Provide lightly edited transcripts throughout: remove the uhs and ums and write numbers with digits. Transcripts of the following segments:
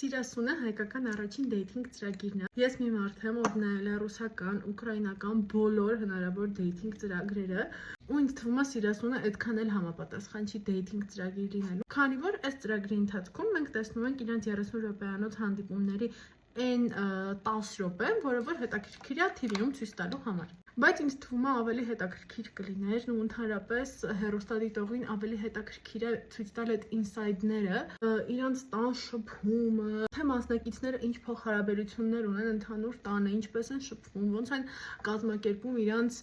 Սիրասունը հայկական առաջին դեյթինգ ծրագիրն է։ Ես մի մարդ եմ, ով նայել է ռուսական, ուկրաինական բոլոր հնարավոր դեյթինգ ծրագրերը, ու ինձ թվում է Սիրասունը այդքան էլ համապատասխան չի դեյթինգ ծրագիր լինելու։ Քանի որ այս ծրագրի ընթացքում մենք տեսնում ենք իրանց 30 րոպեանոց հանդիպումների այն 10 րոպե, որը որ հետաքրքիր է TV-ում ցույց տալու համար։ Բայց ինձ թվում է ավելի հետաքրքիր կլիներ ու ընդհանրապես հեռուստադիտողին ավելի հետաքրքիր է ցույց տալ այդ ինսայդները, իրանց տան շփումը, թե մասնակիցները ինչ փոխհարաբերություններ ունեն ընդհանուր տանը, ինչպես են շփվում, ոնց են կազմակերպում իրանց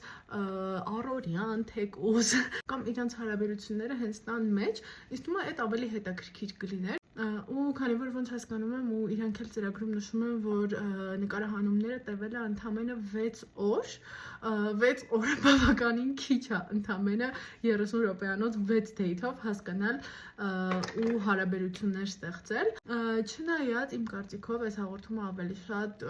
առօրյան, թեկուզ կամ իրանց հարաբերությունները հենց տան մեջ, ինձ թվում է այդ ավելի հետաքրքիր կլիներ։ Ու քանի որ ոնց հասկանում եմ ու իրանք էլ ծրագրում նշում են, որ նկարահանումները տևել է ընդամենը 6 օր, 6 օրը բավականին քիչ է ընդամենը 30 րոպեանոց 6 դեյթով հասկանալ ու հարաբերություններ ստեղծել։ Չնայած իմ կարծիքով այս հաղորդումը ավելի շատ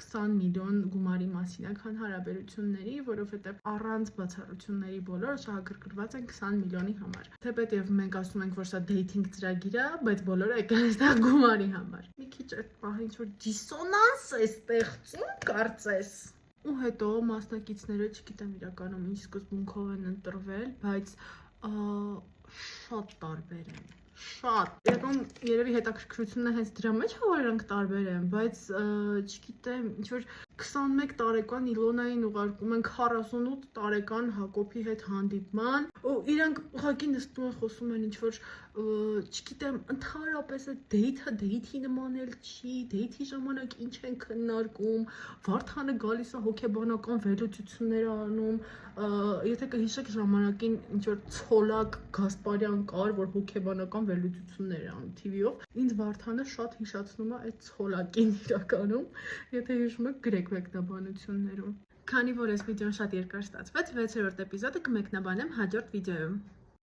20 միլիոն գումարի մասին է, քան հարաբերությունների, որովհետև առանց բացառությունների բոլորը շահագրգռված են 20 միլիոնի համար։ Թեպետև մենք ասում ենք, որ սա դեյթինգ ծրագիր է, բայց բոլորը եկան այստեղ գումարի համար։ Մի քիչ այդ պահին ինչ-որ դիսոնանս է ստեղծում, կարծես։ Ու հետո մասնակիցները, չգիտեմ իրականում ինչ սկզբունքով են ընտրվել, բայց շատ տարբեր են։ Շատ։ Իրականում երևի հետաքրքրությունը հենց դրա մեջ է, որ իրանք տարբեր են, բայց չգիտեմ, ինչ-որ 21 տարեկան Իլոնային ուղարկում են 48 տարեկան Հակոբի հետ հանդիպման, ու իրանք ուղղակի նստում են խոսում են ինչ-որ, չգիտեմ, ընդհանրապես է դեյթի նման էլ չի, դեյթի ժամանակ ինչ են քննարկում, Վարդանը գալիս է հոգեբանական վերլուծություններ անում, եթե կհիշեք ժամանակին ինչ-որ Ցոլակ Գասպարյան կար, որ հոգեբանական վերլուծություններ էր անում TV-ով, ինձ Վարդանը շատ հիշացնում է այդ Ցոլակին իրականում, եթե հիշում եք գրեք մեկնաբանություններում։ Քանի որ այս վիդեոն շատ երկար ստացվեց, 6-րդ էպիզոդը կմեկնաբանեմ հաջորդ վիդեոյում։